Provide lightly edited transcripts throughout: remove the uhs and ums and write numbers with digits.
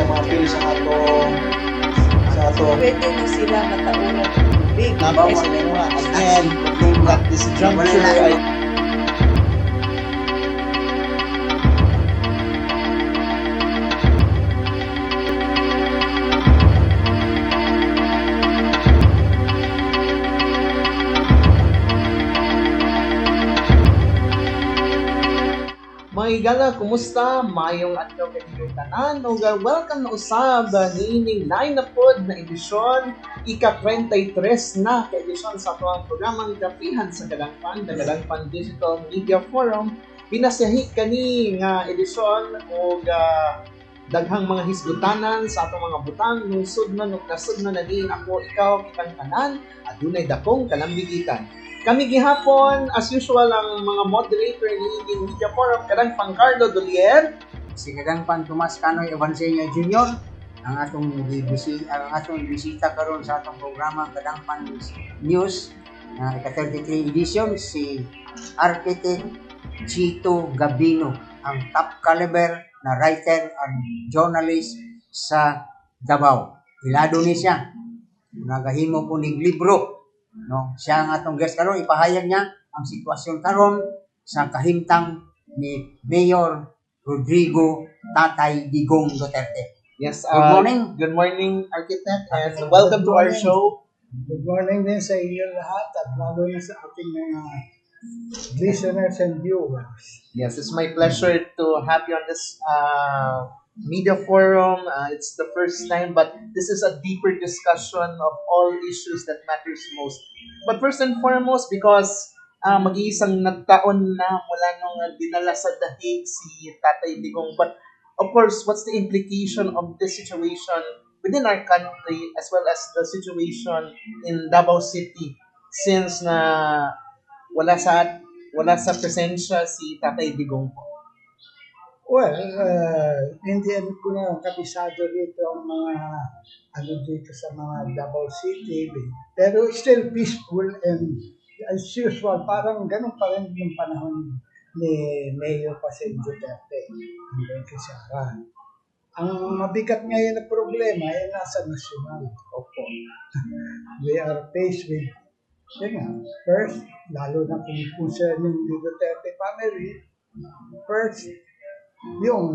mga pills sa atong Pwede na sila mataunan ng tubig. nabaw nga again at this juncture ay mga igala, kumusta? Mayong adlaw kayong tanan. Welcome na usab niining line na pod na edisyon ika-33 na ka edisyon sa atong programang Kapihan sa Kadagpan, Kadagpan Digital Media Forum. Binasyahi kani nga edisyon og daghang mga hisgutanan sa atong mga butang nungsod na nasud na nadiin ako ikaw kitang tanan adunay dakong kalambigitan. Kami gihapon, as usual, ang mga moderator ni Indie Media Forum, Kadagpan Carlo Dolier, si Kadagpan Tomas Canoy Evangelio Jr., ang atong bisita karon sa atong programa Kadagpan News na ika-33 edition, si Architect Chito Gabino, ang top caliber na writer and journalist sa Davao. Ilado ni siya, nagahimo po ning libro. No, siya ang atong guest karon, ipahayag niya ang sitwasyon karon sa kahimtang ni Mayor Rodrigo Tatay Digong Duterte. Yes, Good morning, Architect, and welcome to our show. Good morning din sa inyo lahat at lalo na sa ating mga listeners and viewers. Yes, it's my pleasure to have you on this media forum. It's the first time, but this is a deeper discussion of all issues that matters most. But first and foremost, because mag-iisang nagtaon na mula nung dinala sa dahig si Tatay Digong. But of course, what's the implication of this situation within our country as well as the situation in Davao City since na wala sa presensya si Tatay Digong po? Well, hindi ko na kabisado dito ang mga dito sa mga Davao City. Pero still peaceful and as usual, parang ganun pa rin yung panahon ni Mayor Pasig Duterte hanggang kay Sara. Ang mabigat ngayon na problema ay nasa nasyonal. Opo. We are faced with, first, lalo na kung concerning the Duterte family, first, yung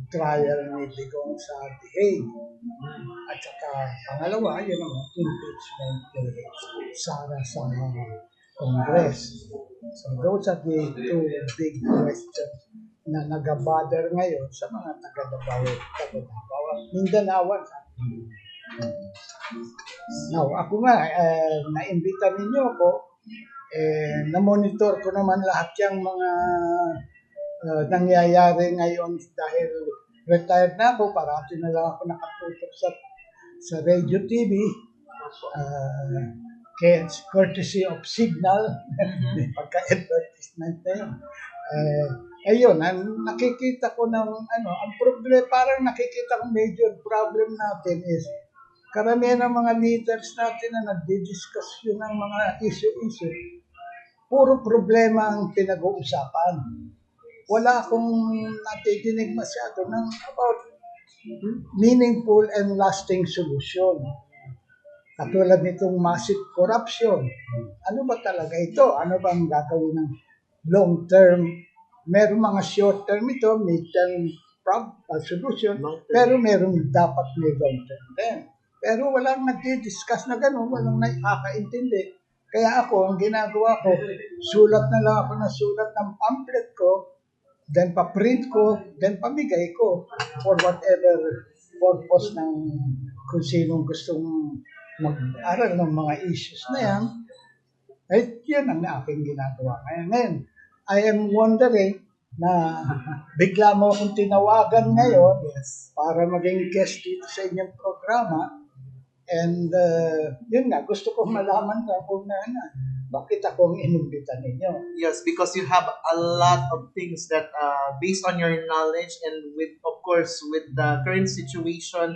trial ni Digong sa The Hague. At saka pangalawa, yun ang impeachment ni Sara sa Congress. So those are the two big questions na nag-bother ngayon sa mga taga-Davao at Mindanaoan. Now, ako nga, na-imbita ninyo ako, na-monitor ko naman lahat yung mga nangyayari ngayon dahil retired na ako, parati na lang ako nakatutok sa radio TV, courtesy of Signal, pagka-advertisement na yun. Ayun, nakikita ko ng ang problema, parang nakikita ko major problem natin is karamihan ng mga leaders natin na nagdi-discuss yun ng mga issue, puro problema ang pinag-uusapan. Wala akong natidinig masyado ng about meaningful and lasting solution. Katulad nitong massive corruption. Ano ba talaga ito? Ano ba ang gagawin ng long term? Meron mga short term ito, mid-term solution, pero meron dapat may long term din. Pero walang nagdi-discuss na gano'n, walang nakakaintindi. Kaya ako, ang ginagawa ko, sulat na lang ako ng sulat ng pamphlet ko, then pa-print ko, then pamigay ko for whatever purpose ng kung sinong gustong mag-aral ng mga issues na yan. Ay, yun ang aking ginagawa. Ngayon, I am wondering na bigla mo akong tinawagan ngayon para maging guest dito sa inyong programa. And yun nga, gusto kong malaman na kung bakit ako ang inimbita ninyo. Yes, because you have a lot of things that based on your knowledge and with, of course, with the current situation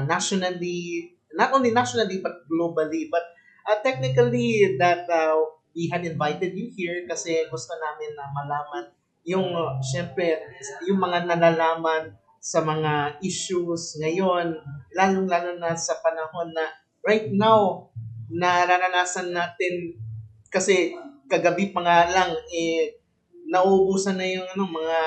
nationally, not only nationally but globally, but technically that we had invited you here kasi gusto namin na malaman yung syempre yung mga nalalaman sa mga issues ngayon, lalong-lalo na sa panahon na right now, nararanasan natin kasi kagabi pa nga lang, nauubusan na yung mga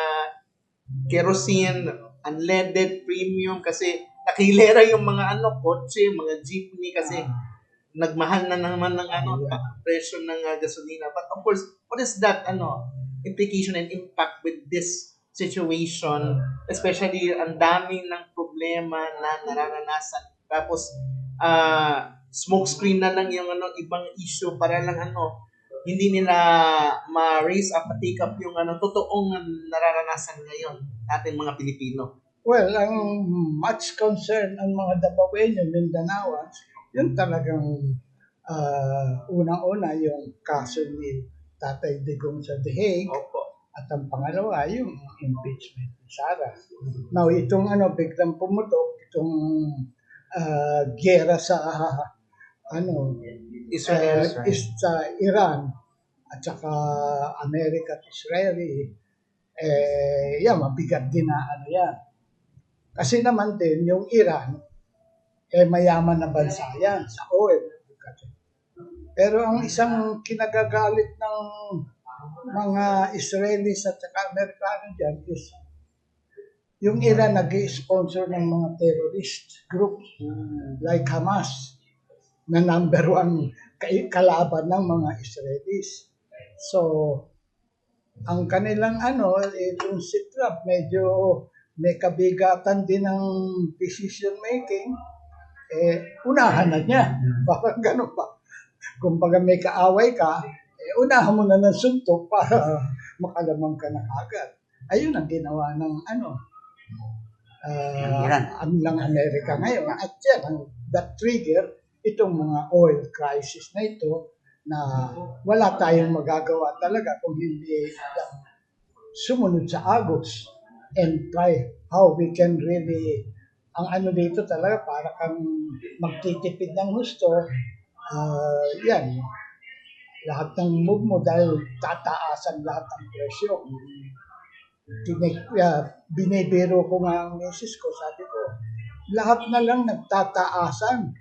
kerosene, unleaded, premium kasi nakilera yung mga kotse, mga jeepney kasi nagmahal na naman ng presyo ng gasolina. But of course, what is that implication and impact with this situation, especially ang dami ng problema na nararanasan. Tapos smoke screen na lang yung ibang issue para lang hindi nila ma-raise up, take up yung totoong nararanasan ngayon natin mga Pilipino. Well, ang much concern ang mga Dabawenyo, Mindanaoans, yun talagang unang-una yung kaso ni Tatay Digong sa The Hague. Opo. At ang pangalawa, yung impeachment ni Sara. Now, itong biglang pumutok, itong gera sa Israel. sa Iran at saka Amerika at Israeli, mabigat din na yan. Kasi naman din, yung Iran, mayaman na bansa yan sa oil. Pero ang isang kinagagalit ng mga Israelis at saka Amerikano dyan is yung Iran nag-sponsor ng mga terrorist groups like Hamas na number one kalaban ng mga Israelis. So, ang kanilang yung si Trump, medyo may kabigatan din ng decision making, unahan na niya. Parang ganun pa. Kung baga may kaaway ka, unahan mo na ng suntok para makalamang ka na agad. Ayun ang ginawa ng ng Amerika ngayon. At yan, that trigger itong mga oil crisis na ito na wala tayong magagawa talaga kung hindi sumunod sa agos and try how we can really, ang dito talaga para kang magtitipid ng husto, yan, lahat ng move mo dahil tataasan lahat ng presyo. Binibiro ko nga ang misis ko, sabi ko, lahat na lang nagtataasan,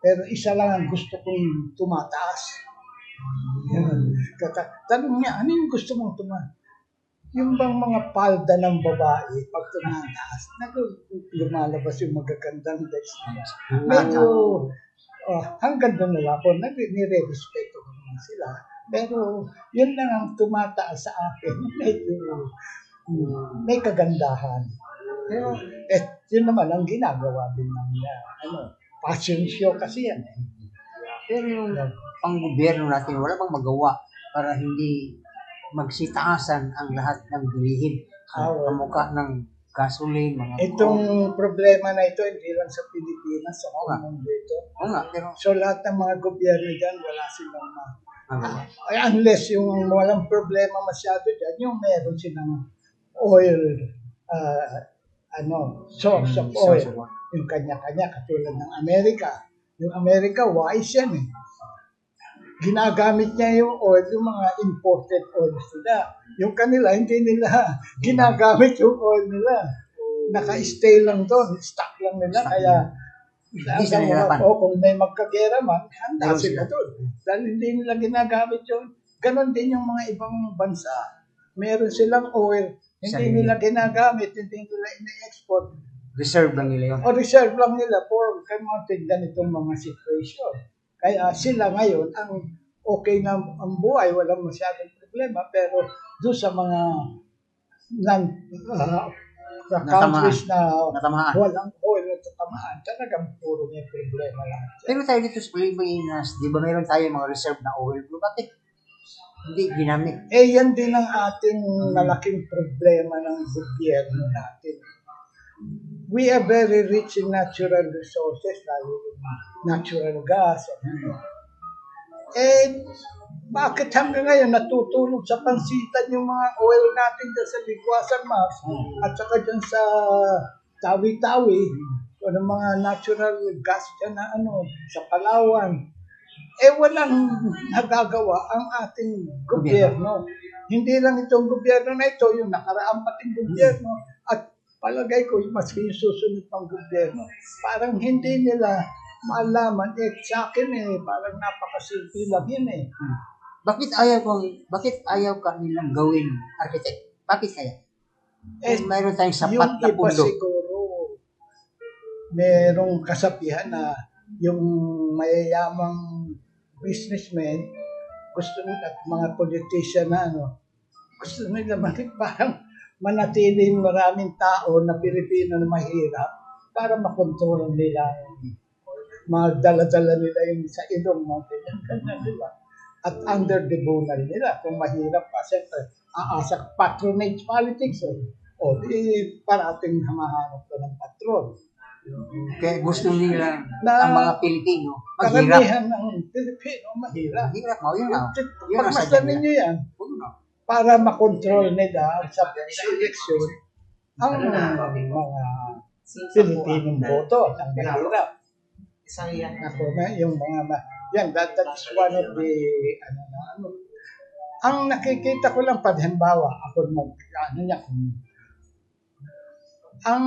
pero isa lang ang gusto kong tumataas. Tanong niya, ano yung gusto mong tumaas? Yung bang mga palda ng babae, pag tumataas, lumalabas yung magagandang deskins. Medyo, hanggang doon na ako, nire-respeto ko naman sila. Pero, yun lang ang tumataas sa akin. Medyo, may kagandahan. Pero, yun naman ang ginagawa din ng fashion show kasi yan. Pero yung pang-gobyerno natin, wala bang magawa para hindi magsitaasan ang lahat ng bilihin sa pamukha ng gasoline, mga itong problema na ito, hindi lang sa Pilipinas, sa mundo ito. Pero so lahat ng mga gobyerno dyan, wala silang unless yung walang problema masyado dyan, yung meron silang oil, source of oil. Yung kanya-kanya, katulad ng Amerika. Yung Amerika, wise yan eh. Ginagamit niya yung oil, yung mga imported oils nila. Yung kanila, hindi nila ginagamit yung oil nila. Naka-stay lang doon, stock lang nila. Kaya, kung may magkagera man, handa sila doon. Dahil hindi nila ginagamit yun. Ganon din yung mga ibang bansa. Meron silang oil, hindi nila ginagamit, hindi nila ina-export. Reserve lang nila yun. Reserve lang nila for kamotin ganitong mga situation. Kaya sila ngayon, ang okay na ang buhay, walang masyadong problema, pero doon sa mga countries na walang oil at tatamaan, talagang puro may problema lang. Pero tayo dito sa Pilipinas, di ba mayroon tayo mga reserve na oil? Bakit hindi ginamit? Yan din ang ating malaking problema ng gobyerno natin. We are very rich in natural resources, lalo yung natural gas. Bakit hanggang ngayon natutulog sa pansitan yung mga oil natin dyan sa Ligwasan Mars at saka dyan sa Tawi-Tawi o ng mga natural gas dyan na sa Palawan. Walang nagagawa ang ating gobyerno. Hindi lang itong gobyerno na ito, yung nakaraang pating gobyerno at palagay ko, maski yung susunod ng gobyerno, parang hindi nila malaman. Sa akin parang napakasimple lang yun Bakit ayaw ka nilang gawin architect? Bakit kaya? Kung mayroon tayong Yung sapat na iba pundo. siguro, merong kasabihan na yung mayayamang businessmen, gusto nila, at mga politician na gusto nila parang manatiling maraming tao na Pilipino na mahirap para makontrol nila, magdala-dala nila yung sa ilong, mga ganyan, di ba? At under the bonal nila, kung mahirap pa, siyempre, aasak patronage politics. Di parating hamahanap ko ng patron. Kaya gusto nila Na- ang mga Pilipino maghirap. Karamihan ng Pilipino mahirap. Mahirap mo, yun na. Yun ang Pagmasdan sadya nila. ninyo yan, Yun na. para makontrol nila sa eleksyon ang mga Pilipinong boto, ang mahirap. Isang yan. Ako na yung yan, that's one of the ang nakikita ko lang halimbawa ako ang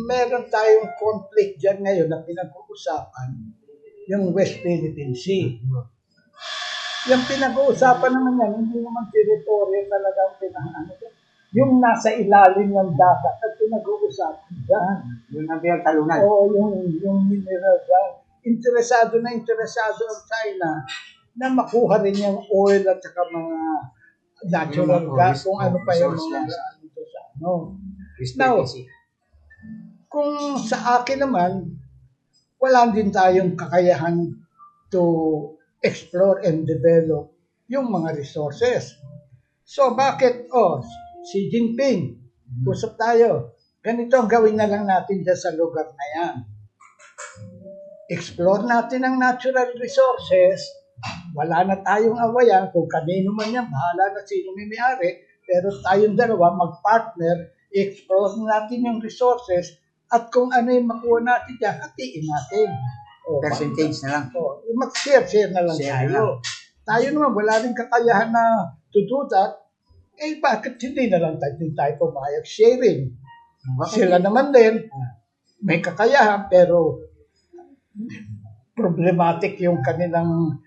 meron tayong conflict dyan ngayon na pinag-uusapan yung West Philippine Sea. Yung pinag-uusapan naman yan, hindi naman territory talaga ang yung nasa ilalim ng dagat at pinag-uusapan dyan. Yun ang pinagtalunan. Oo, yung mineral dyan. Interesado ang China na makuha rin yung oil at saka mga natural Yung gas, kung ano pa yung resource mga gas. dito sa ano. West Now, Philippine Sea. Kung sa akin naman, wala din tayong kakayahan to explore and develop yung mga resources. So bakit, Xi Jinping, usap tayo. Ganito ang gawin na lang natin dyan sa lugar na yan. Explore natin ang natural resources. Wala na tayong awayan. Kung kanino man yan, bahala na sino may-ari. Pero tayong dalawa, mag-partner, explore natin yung resources at kung ano yung makuha natin dyan, hatiin natin. Percentage na lang. Mag-share na lang Share tayo. Tayo naman, wala rin kakayahan na to do that. Bakit hindi na lang tayo pumayag sharing? Sila naman din, may kakayahan, pero problematic yung kanilang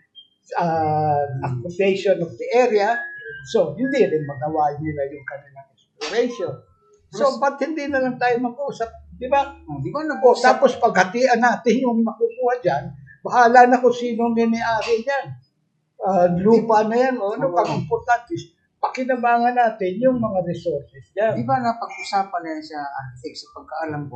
occupation of the area. So, hindi rin magawa nila yung kanilang exploration. So, ba't hindi na lang tayo mag-usap? Di ba? Di ba nag-usap? Tapos paghatian natin yung makukuha dyan, bahala na kung sino may-ari niyan. Lupa na yan, ano pang importante, pakinabangan natin yung mga resources dyan. Di ba napag-usapan na yan sa architect sa pagkaalam ko,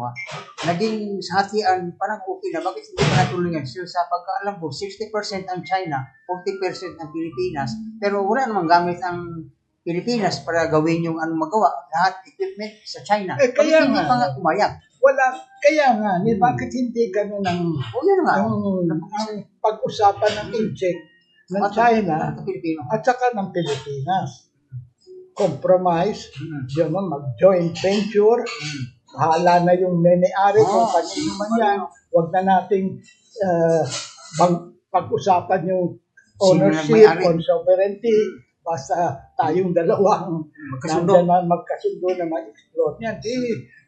naging sa hatian, parang okay na. Bakit hindi pa natuloy yan? So, sa pagkaalam ko, 60% ang China, 40% ang Pilipinas, pero wala namang gamit ang Pilipinas para gawin yung anong magawa. Lahat equipment sa China. Kaya hindi nga. pa nga umayag. Kaya nga, bakit hindi ganun ang Yun nga. ang pag-usapan ng inject ng China At Pilipino. at saka ng Pilipinas? Compromise, yun, mag-joint venture, bahala na yung may-ari kung kanino man yan. Huwag na nating pag-usapan yung ownership on sovereignty. Basta tayong dalawang magkasundo na mag-explore niyan. Di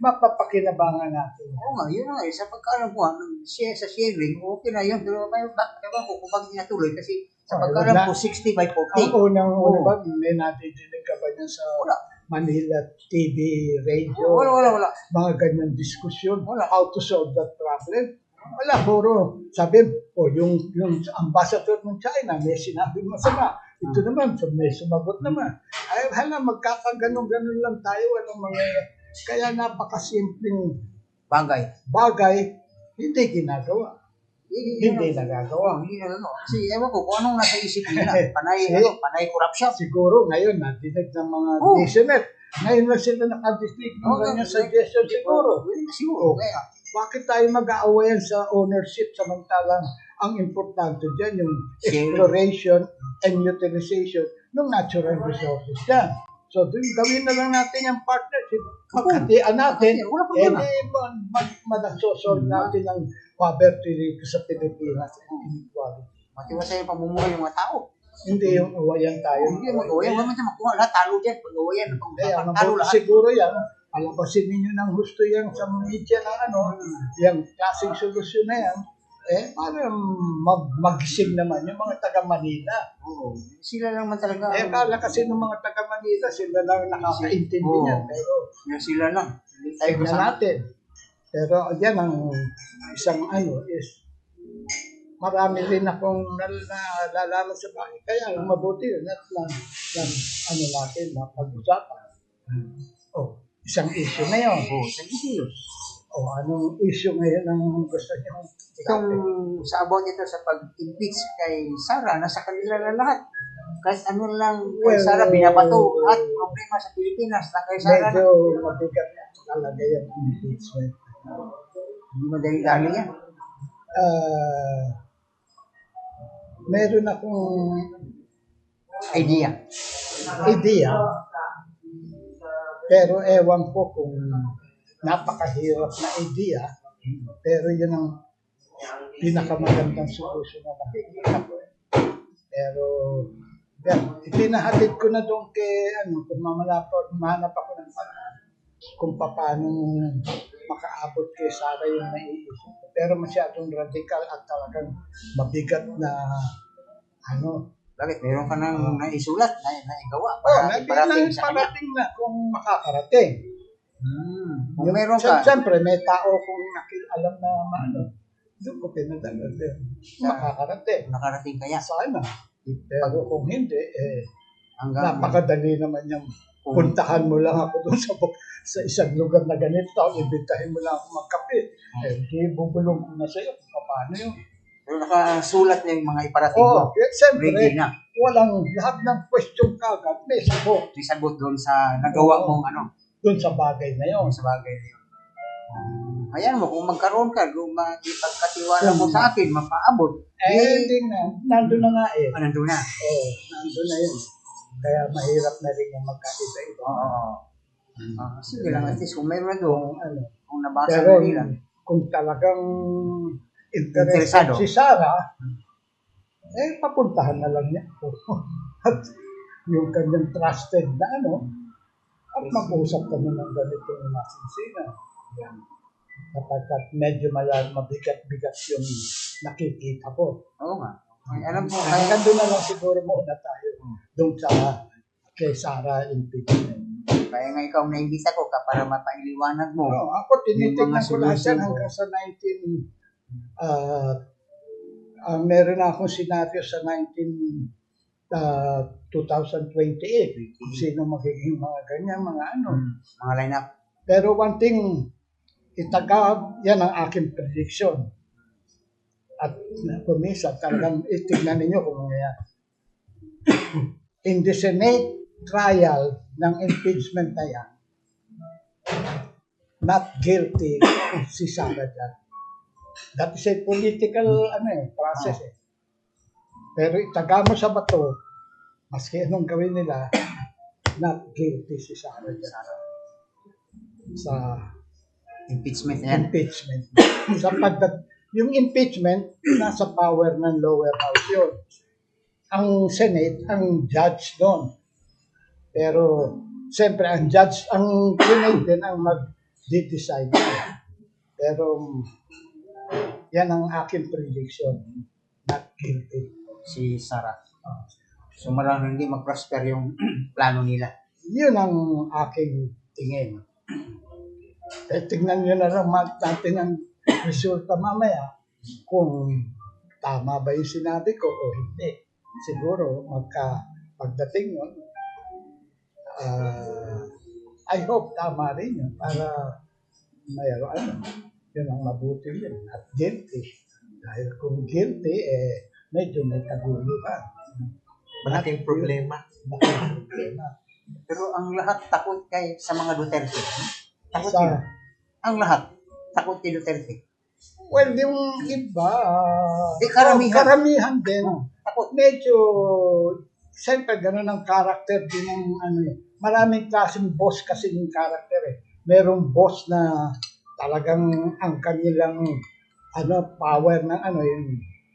mapapakinabangan natin. Oo nga, yun nga. Sa pagkaalam ko, sa sharing, okay na yun. Pero ewan ko kung bakit natuloy. Kasi sa pagkaalam ko, 60 by 40. Ang unang-una ba, may natidinig ka ba niyan sa Manila TV, radio? Wala. Mga ganyan diskusyon. How to solve that problem? Wala, puro sabi, yung ambassador ng China, may sinabing masama. Ito naman, may sumagot naman. Ay, magkakaganon-ganon lang tayo. Kaya napakasimpleng bagay, hindi ginagawa. Hindi nagagawa. Kasi ewan ko kung anong nasa isip nila. Panay corruption. Siguro ngayon, natinig ng mga listener. Ngayon na sila nakadinig ng ganyan suggestion siguro. Siguro. Bakit tayo mag-aawayan sa ownership samantalang ang importante dyan yung exploration and utilization ng natural resources dyan. So, gawin na lang natin yung partnership. Magkatian natin. Madasosolve natin ang poverty rate sa Pilipinas and inequality. Matiwasay yung pamumuhay ng mga tao. Hindi yung awayan tayo. Hindi yung mag-awayan. Wala man siya makuha. Lahat talo dyan. Pag-awayan. Talo lahat. Siguro yan, palabasin ninyo ng gusto yan sa media ng yung klaseng solusyon na yan, para magising naman yung mga taga Manila. Oo. Sila lang man talaga. Kala kasi ng mga taga Manila, sila lang nakakaintindi Oo. niyan. Pero Yung sila lang. Hindi tayo tignan kasama. natin. Pero yan ang isang is marami rin akong nalalaman sa bahay. Kaya ang mabuti yun at natin na pag-usapan. Isang issue na yun. Oo, sa issue. Anong issue ngayon ang gusto niyo? Itong sa about ito sa pag-impeach kay Sara, nasa kanila na lahat. Kahit ano lang kay Sara, binabato at problema sa Pilipinas na kay Sara. Medyo mabigat na talaga yung impeachment. Hindi madali-dali yan. Meron akong Idea. pero ewan ko kung napakahirap na idea, pero yun ang pinakamagandang solusyon na nakikita ko. Pero yan, ipinahatid ko na doon kay kung mahanap ako ng paraan kung paano makaabot kay Sara yung naiisip ko. Pero masyadong radical at talagang mabigat na Bakit? Meron ka nang naisulat, naigawa para iparating sa kanya. parating na kung makakarating. Kung meron ka, Siyempre, may tao kung alam na doon ko pinadala din. Makakarating. nakarating kaya. Sana. Pero kung hindi, Hanggang napakadali naman yung puntahan mo lang ako doon sa isang lugar na ganito, ibitahin mo lang ako magkape. Hindi bubulong ko na sa'yo kung paano yun. pero nakasulat na yung mga iparating mo. Siyempre, Ready na. walang lahat ng question kagad, may sagot May sagot doon sa nagawa mong doon sa bagay na yun. sa bagay na yun. Ayan mo, kung magkaroon ka, kung ipagkatiwala mo sa akin, mapaabot. Hindi na, nandun na nga Nandun na. nandun na yun. Kaya mahirap na rin yung magkakita-ito. Sige lang, at least kung mayroon doon, kung nabasa Pero na nila. kung talagang Interesado. interesado si Sara, papuntahan na lang niya ako. At yung kanyang trusted na at mag-uusap kami ng ganitong masinsinan. Yan. Kapag medyo mabigat-bigat yung nakikita ko. Oo nga. Ay, alam mo, Hanggang doon na lang siguro muna tayo. Doon sa kay Sara impeachment. kaya nga ikaw naimbita ko ka para mapailiwanag mo. Ako tinitignan Yung mga ko lahat yan solution hanggang sa meron na akong senaryo sa 2028 kung sino magiging mga ganyan, mga Mga line-up. Pero one thing, yan ang aking prediction. At kumisa, talagang itignan ninyo kung mangyayari. In the Senate trial ng impeachment na yan, not guilty si Sara dyan. That is a political process. Pero itaga mo sa bato, maski anong gawin nila, not guilty si Sara dyan. Sa Impeachment na yan. impeachment. Yung impeachment, nasa power ng lower house yun. Ang Senate, ang judge doon. Pero, siyempre, ang Senate din ang mag-decide. Pero, yan ang aking prediction. Not guilty. Si Sara. So malang hindi mag-prosper yung plano nila. Yun ang aking tingin. Tingnan nyo na lang natin ang resulta mamaya kung tama ba yung sinabi ko o hindi. Siguro, pagdating yun, I hope tama rin yun para mayroon. Yun ang mabuti yun. At guilty. Dahil kung guilty, medyo may kaguluhan. Malaking problema. Malaking problema. Pero ang lahat takot sa mga Duterte. Takot Sa- sila. Ang lahat takot kay Duterte. Well, yung iba, Karamihan. din. Takot. Medyo, siyempre, ganun ang karakter din ng maraming klaseng boss kasi yung karakter Merong boss na talagang ang kanilang power ng yung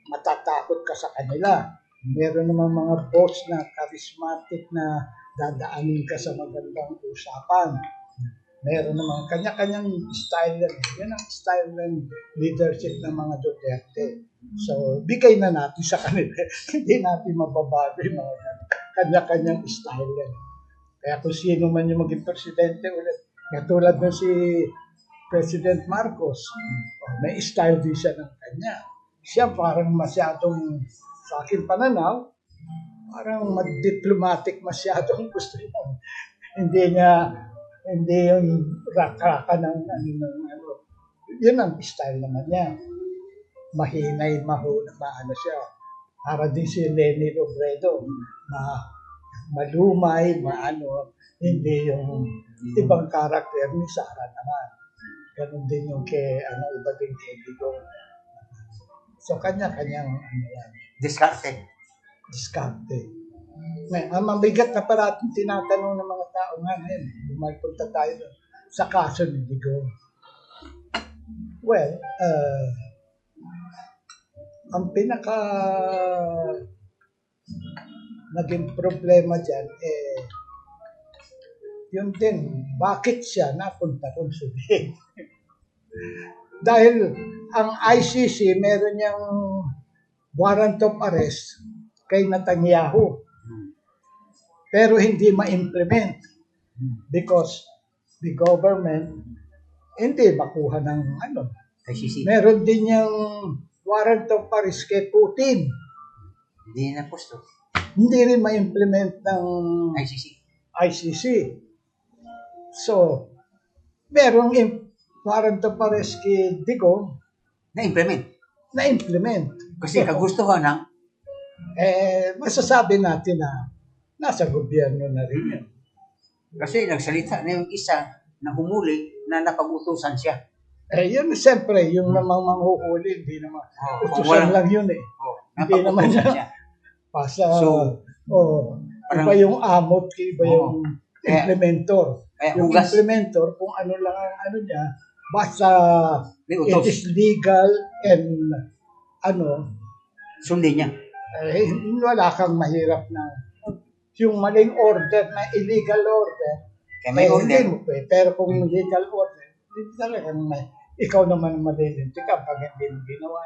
matatakot ka sa kanila. Meron naman mga boss na charismatic na dadaanin ka sa magandang usapan. Meron naman kanya-kanyang style yan. Yan ang style ng leadership ng mga Duterte. So, bigay na natin sa kanila. Hindi natin mababago yung mga kanya-kanyang style yan. Kaya kung sino man yung maging presidente ulit, katulad na si President Marcos, may style din siya ng kanya. Siya parang masyadong, sa aking pananaw, parang diplomatic masyadong gusto niya. Hindi yung raka ng ano. Yun ang style naman niya. Mahinay, maano siya. Para din si Leni Robredo, malumay, hindi yung ibang karakter ni Sara naman. Ganun din yung iba din kay Digo. So, kanya-kanyang yan. Discarded. Ang mabigat na parating tinatanong ng mga tao nga ngayon, punta tayo sa kaso ni Digo. Well, ang pinaka naging problema dyan, yun din, bakit siya napunta kung subi? Dahil ang ICC meron niyang warrant of arrest kay Netanyahu. Pero hindi ma-implement because the government hindi makuha ng ICC. Meron din yung warrant of arrest kay Putin. Hindi na posto. Hindi rin ma-implement ng ICC. So, merong warrant of arrest kay Digo na-implement. Kasi kagustuhan ng masasabi natin na nasa gobyerno na rin yun. kasi nagsalita na yung isa na humuli na napag-utusan siya. Yun, siyempre, yung namang manghuhuli, hindi naman. Utusan lang yun eh. Hindi naman siya. Pasa, parang, iba yung amot, iba yung implementor. Yung hugas. implementor, kung ano lang ang niya, basta it Utos. is legal and Sundin niya. wala kang mahirap na yung maling order na illegal order, Kaya may order. hindi mo pero kung legal order, hindi talagang ikaw naman malilinti ka pag hindi mo ginawa.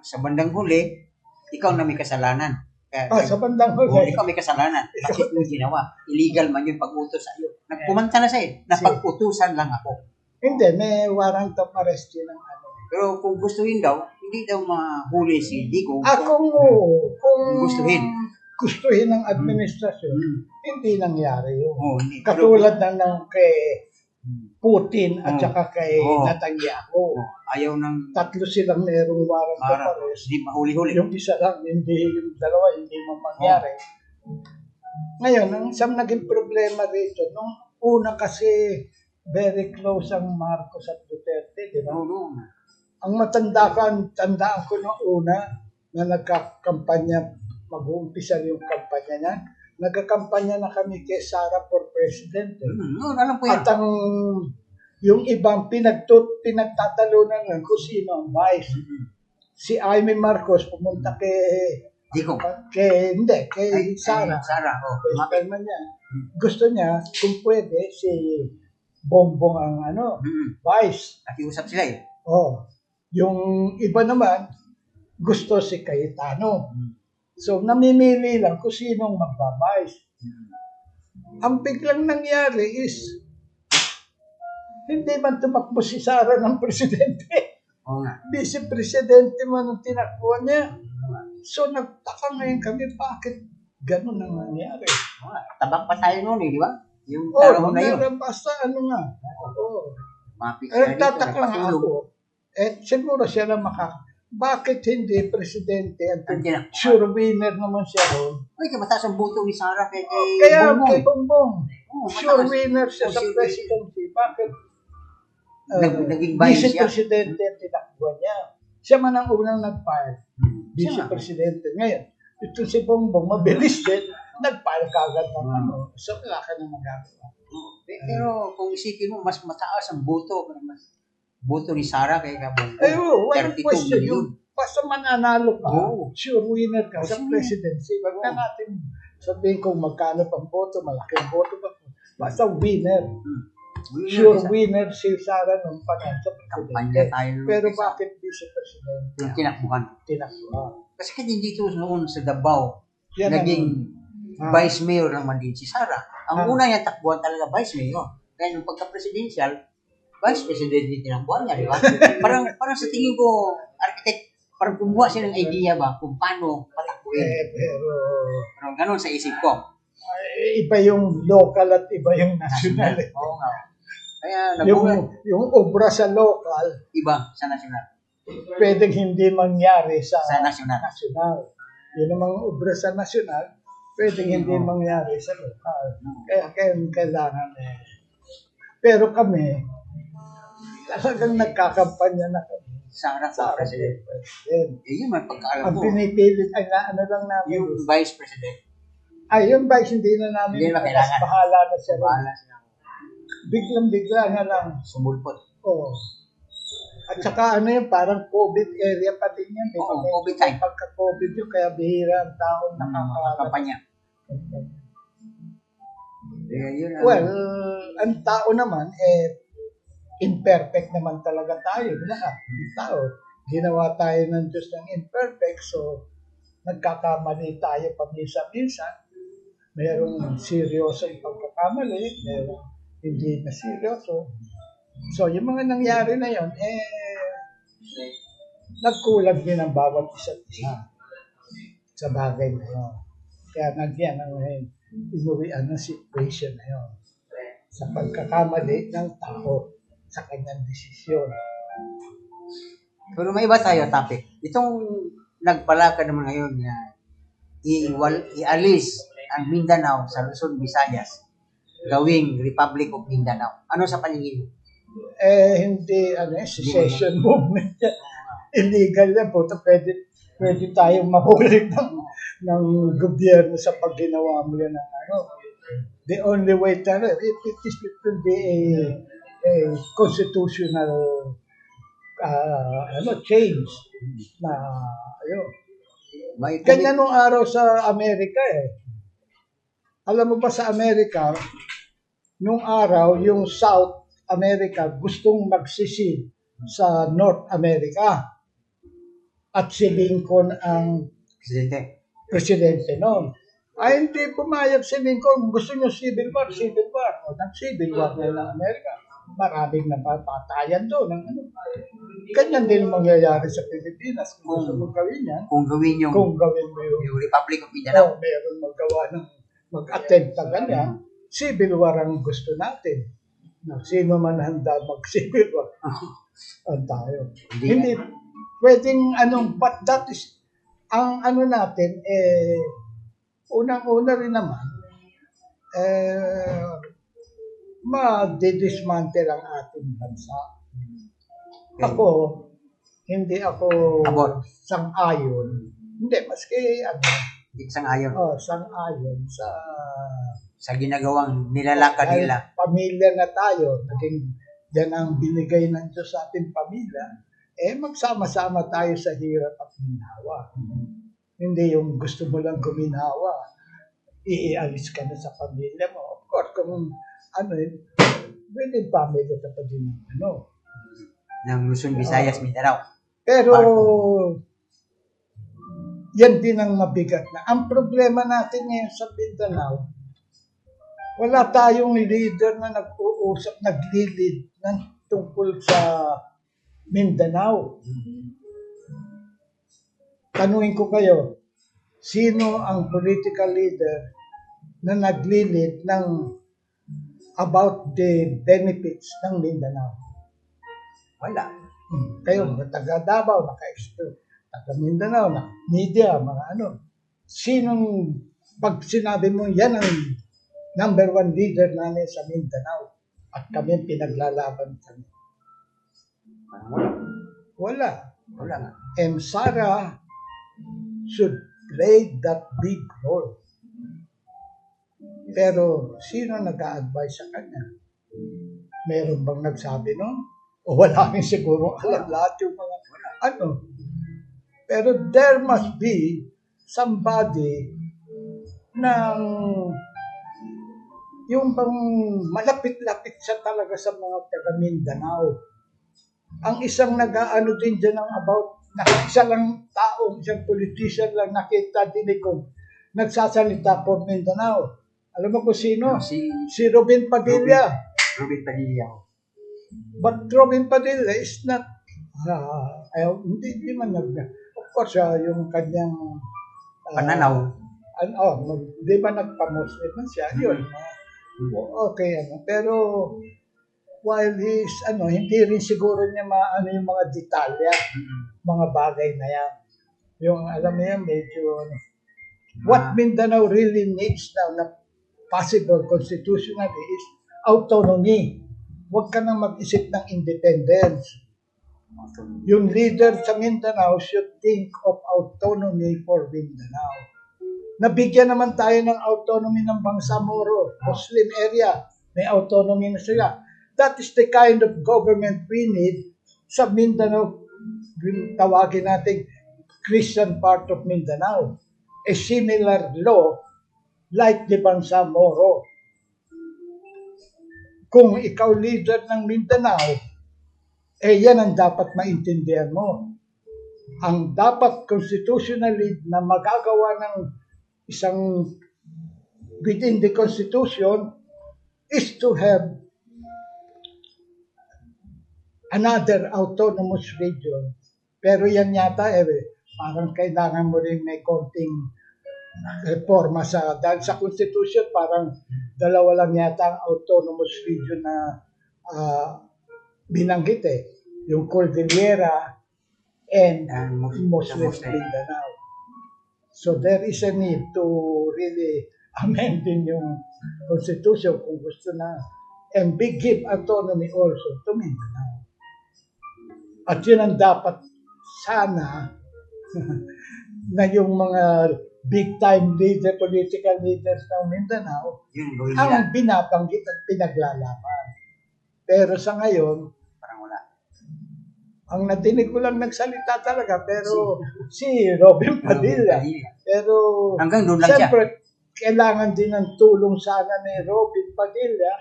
Sa bandang huli, ikaw na may kasalanan. Sa bandang huli. Ikaw may kasalanan. Bakit mo ginawa? Illegal man yung pag-utos sa iyo. Nagpumanta na sa'yo. Napag-utusan lang ako. Hindi, may warrant of arrest yun ng Pero kung gustuhin daw, hindi daw mahuli si Digo. Kung gustuhin ng administrasyon, hindi nangyari yun. Hindi. Katulad ng kay Putin at saka kay Netanyahu. Ayaw ng Tatlo silang merong warrant of arrest. Hindi mahuli-huli. Yung isa lang, yung dalawa, hindi mo mangyari. Ngayon, ang isang naging problema rito, nung una kasi very close ang Marcos at Duterte, di ba? Ang tandaan ko noong una na nagkakampanya, mag-uumpisa yung kampanya niya, nagkakampanya na kami kay Sara for President. Alam ko yan. At yung ibang pinagtatalunan ng kung sino ang vice. Si Amy Marcos pumunta kay Sara. Kay niya. Gusto niya, kung pwede, si Bongbong ang vice. Nakiusap sila eh. Yung iba naman, gusto si Cayetano. So, namimili lang kung sinong magbabayis. Ang biglang nangyari is, hindi man tumakbo si Sara ng presidente. Vice-presidente man ang tinakbo niya. So, nagtaka ngayon kami, bakit ganun ang nangyari? Tabak pa tayo noon eh, di ba? Yung Oo, na yun. basta nga. Nagtataka nga ako. Siguro siya na bakit hindi presidente at sure winner naman siya doon? Kaya mataas ang boto ni Sara kay Bongbong. Kay Bongbong. Sure mataas. winner siya sa presidency. Bakit? Naging vice siya. Vice-presidente ang tinakbo niya. Siya man ang unang nag-file. Vice-presidente. Ngayon, ito si Bongbong, mabilis din. Nag-file kagad ng So, wala ka nang magagawa. Pero kung isipin mo, mas mataas ang boto ni Sara kay Bongbong. Walang 32 question million. yun. Basta mananalo ka, sure winner ka sa Oo. presidency. Wag na natin sabihin kung magkano pang boto, malaking boto ba. Basta winner. sure winner si Sara nung panahon sa Kampanya presidente. tayo. Pero bakit vice president? Yung tinakbuhan. Tinakbuhan. Kasi kasi dito noon sa Davao, Yan ang- naging Ah. vice mayor naman din si Sara. Ang Ah. una niya takbuhan talaga vice mayor. Kaya nung pagka-presidential, vice president din tinakbuhan niya, di ba? parang sa tingin ko, architect, parang kumuha siya ng idea ba kung paano patakbuhin. Pero Pero ganun sa isip ko. iba yung local at iba yung national. Oo nga. Kaya Yung, nabuhay, yung obra sa local, iba sa nasyonal. pwedeng hindi mangyari sa Sa nasyonal. national. Yun namang obra sa national, pwedeng hindi mangyari sa local. Kaya kailangan Pero kami, talagang nagkakampanya na kami. Sara Sa sa president. president. Yun man pagkaalam Ang mo. pinipilit, ay ano lang namin. Yung vice president. Yung vice, hindi na namin. Hindi na kailangan. Bahala na siya. Bahala siya. Biglang-bigla na lang. Sumulpot. Oo. At saka parang COVID area pa din yan. Oo, Medyo COVID time. Pagka-COVID yun, kaya bihira ang taong nakakalat. Kampanya. Kaya yun ang- Well, ang tao naman, imperfect naman talaga tayo. Lahat ng tao. Ginawa tayo ng Diyos ng imperfect, so nagkakamali tayo paminsan-minsan. Merong seryosong pagkakamali, merong hindi na seryoso. So, yung mga nangyari na yon, nagkulang din ang bawat isa't isa sa bagay na yun. Kaya nagyan ang inuwian ng situation na yun sa pagkakamali ng tao sa kanyang desisyon. Pero may iba tayo topic. Itong nagpalakad naman ngayon na ialis ang Mindanao sa Luzon, Visayas, gawing Republic of Mindanao. Ano sa paningin mo? Hindi, secession movement yan. Illegal yan po. Pwede tayong mahuli ng gobyerno sa pagginawa mo yan ng The only way talaga, if it will be a constitutional change na Ganyan nung araw sa Amerika Alam mo ba sa Amerika, nung araw, yung South America gustong magsisid sa North America. At si Lincoln ang presidente noon. Ay, hindi pumayag si Lincoln. Gusto niyo civil war. O, nag-civil war na ng Amerika. Maraming napapatayan doon. Ganyan din mangyayari sa Pilipinas. Kung gusto mo gawin yan. Kung gawin yung mo yung Republic of Mindanao. meron magawa ng mag-attempt na ganyan. Civil war ang gusto natin. Sino man handa mag-civil war. Ang tayo. Hindi pwedeng but that is, ang natin, unang-una rin naman, ma-dismantle ang ating bansa. Ako, hindi ako sang-ayon. Hindi, maski Sang-ayon. sang-ayon Sa ginagawang nilalakad dahil nila. pamilya na tayo, naging yan ang binigay ng Diyos sa ating pamilya, magsama-sama tayo sa hirap at ginawa. Hindi yung gusto mo lang guminawa, iialis ka na sa pamilya mo. Of course, kung pwede family ka pa din Ng Luzon, Visayas, Mindanao. Pero, yan din ang mabigat na. Ang problema natin ngayon sa Mindanao, wala tayong leader na nag-uusap, nag-lead ng tungkol sa Mindanao. Tanungin ko kayo, sino ang political leader na nag-lead ng about the benefits ng Mindanao? Wala. Kayo, taga Davao, taga Mindanao, media, mga Sinong, pag sinabi mo, yan ang number one leader namin sa Mindanao at kami pinaglalaban kami. Wala. Wala nga. And Sara should play that big role. Pero sino nag-a-advise sa kanya? Meron bang nagsabi nun? O wala rin siguro alam lahat yung mga Pero there must be somebody yung bang malapit-lapit siya talaga sa mga taga Mindanao. Ang isang nag-aano din dyan ng about, isa lang tao, isang politician lang nakita din kung nagsasalita for Mindanao. Alam mo kung sino? Si Robin Padilla. Robin Padilla. But Robin Padilla is not, hindi man of course, yung kanyang Pananaw. di ba nagpa-Muslim man siya? Yun. Okay, pero while he's, hindi rin siguro niya maano yung mga detalya, mga bagay na yan. Yung, alam mo yan, medyo, what Mindanao really needs now na possible constitutionally is autonomy. Huwag ka nang mag-isip ng independence. Yung leader sa Mindanao should think of autonomy for Mindanao. Nabigyan naman tayo ng autonomy ng Bangsamoro, Muslim area. May autonomy na sila. That is the kind of government we need sa Mindanao. Tawagin natin Christian part of Mindanao. A similar law like the Bangsamoro. Kung ikaw leader ng Mindanao, yan ang dapat maintindihan mo. Ang dapat constitutionally na magagawa ng isang within the Constitution is to have another autonomous region. Pero yan yata, parang kailangan mo rin may konting reforma dahil sa Constitution, parang dalawa lang yata ang autonomous region na binanggit yung Cordillera and Muslim Mindanao. So there is a need to really amend din yung Constitution kung gusto na and give autonomy also to Mindanao. At yun ang dapat sana na yung mga big-time leader, political leaders ng Mindanao ang binabanggit at pinaglalaban. Pero sa ngayon, parang wala. Ang natinig ko lang nagsalita talaga, pero si Robin Padilla. Pero hanggang doon lang siyempre, kailangan din ng tulong sana ni Robin Padilla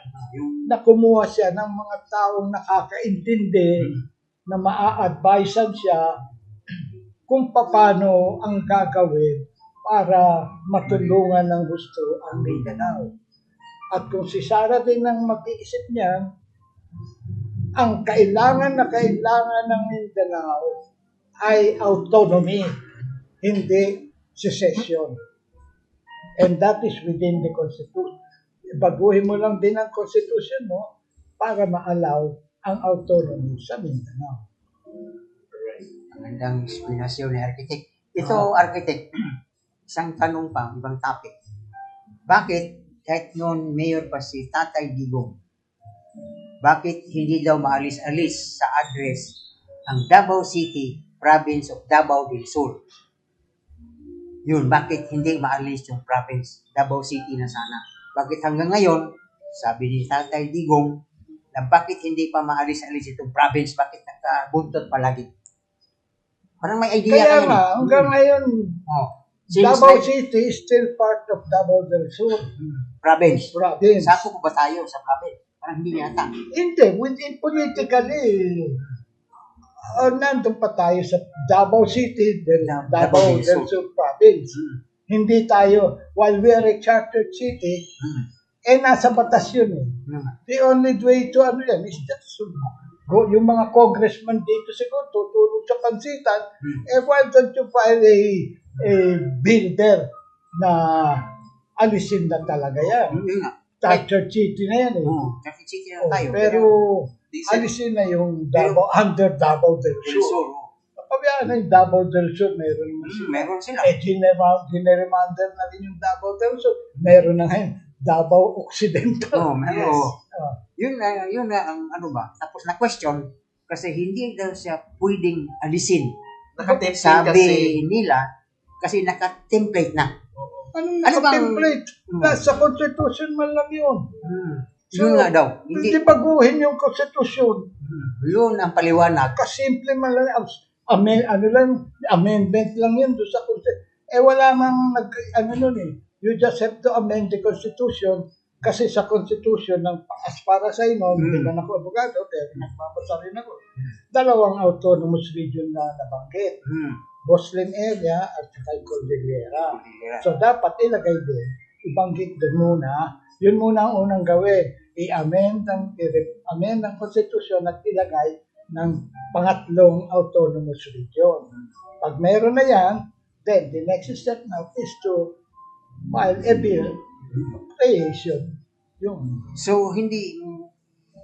na kumuha siya ng mga taong nakakaintindi na maa-advisean siya kung paano ang gagawin para matulungan ng gusto ang Mindanao. At kung si Sara din ang mag-iisip niyan, ang kailangan ng Mindanao ay autonomy, hindi secession. And that is within the Constitution. Baguhin mo lang din ang Constitution mo para ma-allow ang autonomy sa Mindanao. Magandang explanation ni Architect. Ito, Architect, isang tanong pa, ibang topic. Bakit, kahit noon mayor pa si Tatay Digong, bakit hindi daw maalis-alis sa address ang Davao City, province of Davao del Sur? Yun, bakit hindi maalis yung province, Davao City na sana? Bakit hanggang ngayon, sabi ni Tatay Digong, na bakit hindi pa maalis-alis itong province, bakit nakabuntot palagi? Parang may idea Kaya kayo. nga, hanggang ngayon, Davao City is still part of Davao del Sur. Province. Province. Sako pa ba tayo sa province? Parang hindi yata. Hindi, within politically, nandun pa tayo sa Davao City, Davao del Sur province. Hindi tayo, while we are a chartered city, nasa batas yun . The only way to is just yung mga congressman dito siguro tutulong sa pansitan, why don't you file a bill there na alisin na talaga yan. Chartered city na yan . Chartered city na tayo. Pero alisin na yung Davao, under Davao del Sur. Kapag yung Davao del Sur, meron sila. Gineremander na rin yung Davao del Sur. Meron na ngayon, Davao Occidental. Meron. Yun na ang ano ba. Tapos na question, kasi hindi daw siya pwedeng alisin. Sabi nila, kasi naka-template na. Anong naka-template? Nasa Constitution man lang yun. Yun nga daw. Hindi baguhin yung Constitution. Yun ang paliwanag. Kasimple man lang. Amendment lang yun doon sa Constitution. Wala mang You just have to amend the Constitution Kasi sa Constitution, as para sa inyo, hindi man ako abogado, pero nagbabasa rin ako. Dalawang autonomous region na nabanggit. Muslim area at saka Cordillera. So dapat ilagay din, ibanggit doon muna, yun muna ang unang gawin. I-amend ang Constitution at ilagay ng pangatlong autonomous region. Pag meron na yan, then the next step now is to file a bill creation. Yung So, hindi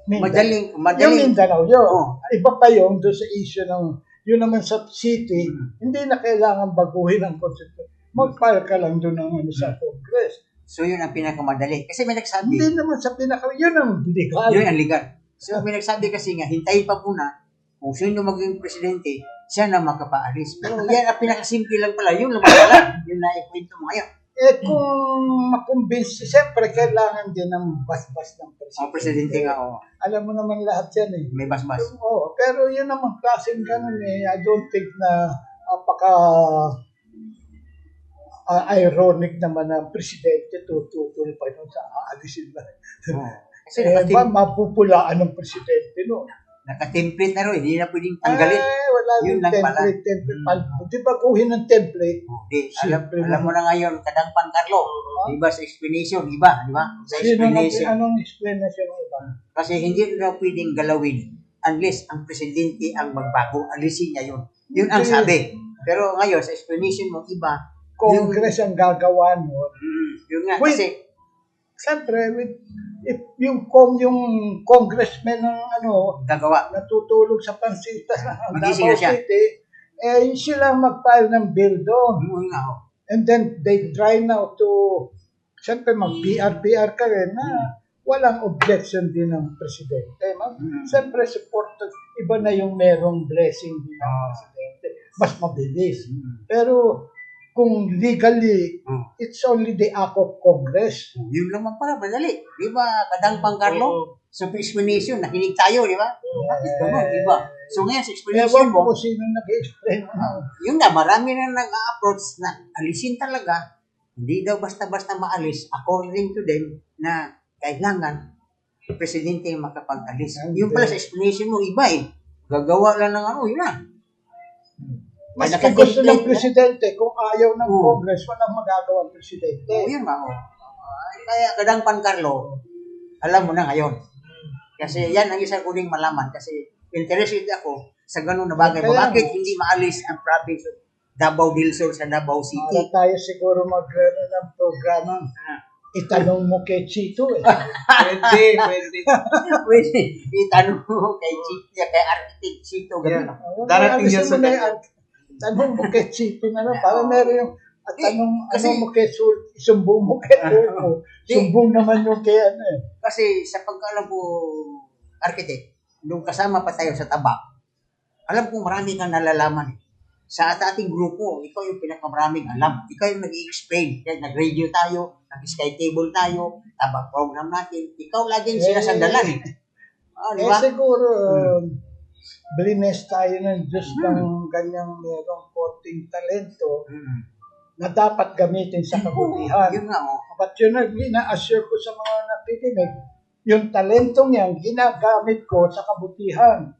Mindanao. Yung madaling, Mindanao yun. Oh. Iba pa yung doon sa issue ng, yun naman sa city, hindi na kailangan baguhin ang constitution. Mag-file ka lang doon ng sa Congress. so yun ang pinakamadali. Kasi may nagsabi, Hindi naman sa yun ang legal. yun ang legal. So, may nagsabi kasi nga, hintayin pa muna kung sino maging presidente, siya na makapaalis. Pero yan ang pinakasimple lang pala, yun lang pala. Yun na ikwento mo ngayon. Kung makumbinsi, siyempre kailangan din ng basbas ng presidente. Ang presidente nga, Alam mo naman lahat yan eh. may basbas. Oo, pero yun naman klaseng ganun eh. I don't think na apaka ironic naman ang presidente tutuloy pa yun sa aalisin na. Kasi Mapupulaan ng presidente no. naka-template na rin, hindi na pwedeng tanggalin. Wala Yun yung lang pala. template. Di baguhin ng template. Di, Simple alam mo na ngayon, kadangpan Carlo, iba sa explanation, iba, di ba? Sa Sino explanation. anong explanation ng iba? Kasi hindi na pwedeng galawin unless ang presidente ang magbago, alisin niya yun. Yun ang sabi. Pero ngayon, sa explanation mo, iba. Congress ang gagawa mo. Yun nga, Wait. kasi, Siyempre, yung congressman ng gagawa. natutulog sa pansitas ng Magising na Davao siya. City, sila mag-file ng bill doon. Yun nga, oh. And then they try now to, siyempre mag-PR ka rin na walang objection din ng presidente. Siyempre supported, iba na yung merong blessing din ng presidente. Mas mabilis. Pero kung legally, it's only the act of Congress. Yun lang pala, madali. Di ba, kadangpang Carlo? Sa explanation, nakinig tayo, di ba? Bakit gano'n, di ba? So ngayon, sa explanation Ewan mo, ko sino nag-explain mo. yun nga, marami na nag-approach na alisin talaga. Hindi daw basta-basta maalis according to them na kailangan presidente yung makapag-alis. Yung pala sa explanation mo, iba eh. Gagawa lang ng yun na. Mas kung gusto ng presidente, kung ayaw ng Congress, walang magagawa ang presidente. Yun ba? Kaya kadangpan Carlo, alam mo na ngayon. Kasi yan ang isang kuning malaman. Kasi interested ako sa ganun na bagay. Kaya, Bakit hindi maalis ang province of Davao del Sur sa Davao Para City? tayo siguro ng programa. Itanong mo kay Chito eh. Pwede. Pwede, itanong mo kay Architect Chito. Ganun. Darating yan sa Tanong mo kay Chito na lang. Para meron yung kasi- mo kay isumbong mo kay Tulfo. Sumbong naman yung kay Kasi sa pagkaalam ko, Architect, nung kasama pa tayo sa tabak, alam kong marami kang nalalaman. Sa ating grupo, ikaw yung pinakamaraming alam. Ikaw yung nag-i-explain. Kaya nag-radio tayo, nag-sky table tayo, tabak program natin. Ikaw laging sinasandalan. Di ba? Siguro, blines tayo ng Diyos ng ganyang merong konting talento na dapat gamitin sa kabutihan. Yun nga, But yun na, ina-assure ko sa mga nakikinig, yung talentong yan, ginagamit ko sa kabutihan.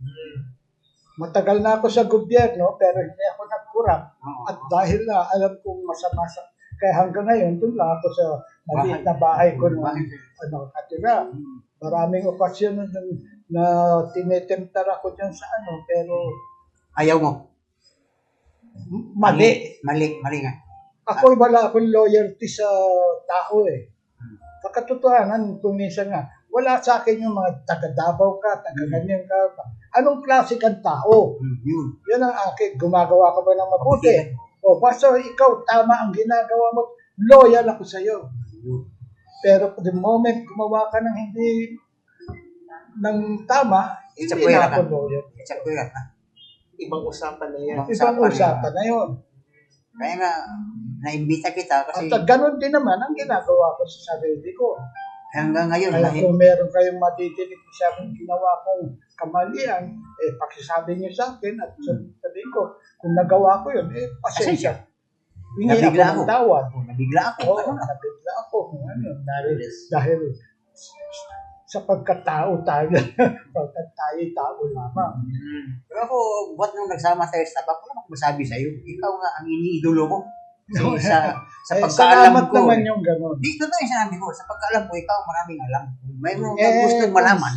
Matagal na ako sa gobyerno, pero hindi ako nagkurap. At dahil na alam kong masama kaya hanggang ngayon, doon lang ako sa maliit na bahay ko katira. Maraming okasyon na tinetemptar ako dyan sa pero ayaw mo. mali. Mali nga. Ako wala akong loyalty sa tao eh. Sa katotohanan, kung minsan nga, wala sa akin yung mga taga-Davao ka, taga-ganyan ka. Anong klase kang tao? Yun. Yan ang akin. Gumagawa ka ba ng mabuti? O basta ikaw, tama ang ginagawa mo, loyal ako sa'yo. Pero the moment gumawa ka ng hindi ng tama, It's a hindi na pwera ako ka. loyal. It's a pwera ka. Ibang usapan na yan. Ibang usapan na yun. Kaya nga, naimbita kita kasi At ganun din naman ang ginagawa ko sa sarili ko. hanggang ngayon, Kaya kung meron kayong matitinig sa aking ginawa kong kamalian, pakisabi niyo sa akin at sabihin ko, kung nagawa ko yun, pasensya. Hingi Nabigla ako ako. ng tawad. nabigla ako. Oo, nabigla ako. Dahil sa pagkatao tayo. Pagkat tayo tao lamang. Pero ako, buat nung nagsama tayo sa tabak, wala akong masabi sa'yo. Ikaw nga ang iniidolo ko. Kasi sa pagkaalam salamat ko. naman yung gano'n. Di, totoo yung sinabi ko. Sa pagkaalam ko, ikaw maraming alam. Mayroon kang gustong malaman.